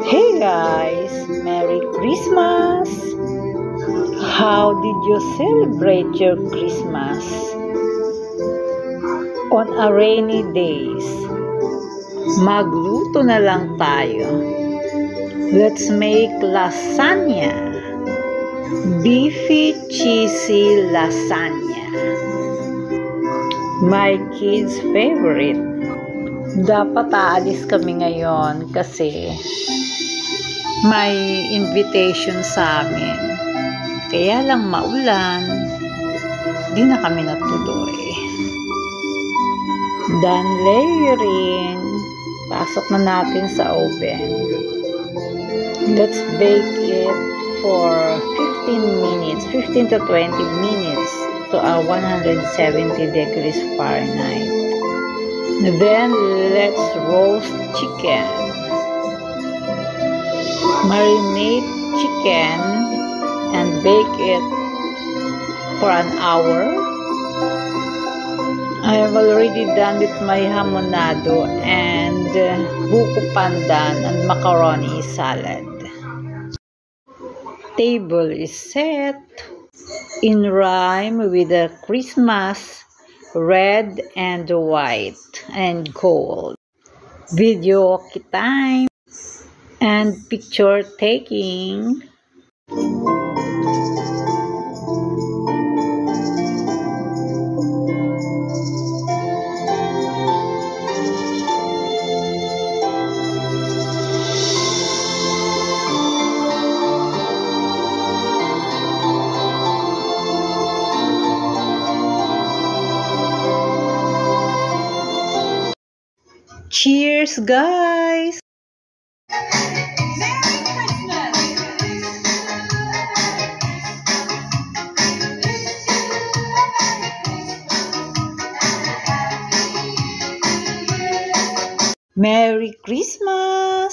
Hey guys, Merry Christmas! How did you celebrate your Christmas? On a rainy days, magluto na lang tayo. Let's make lasagna. Beefy, cheesy lasagna. My kids' favorite. Dapat aalis kami ngayon kasi may invitation sa amin. Kaya lang maulan, di na kami natuloy. Done layering. Pasok na natin sa oven. Let's bake it for 15 to 20 minutes to 170 degrees Fahrenheit. Then let's roast chicken. Marinate chicken and bake it for an hour. I have already done with my hamonado and buko pandan and macaroni salad. Table is set in rhyme with the Christmas red and white and gold. Video time and picture taking. Cheers, guys! Merry Christmas!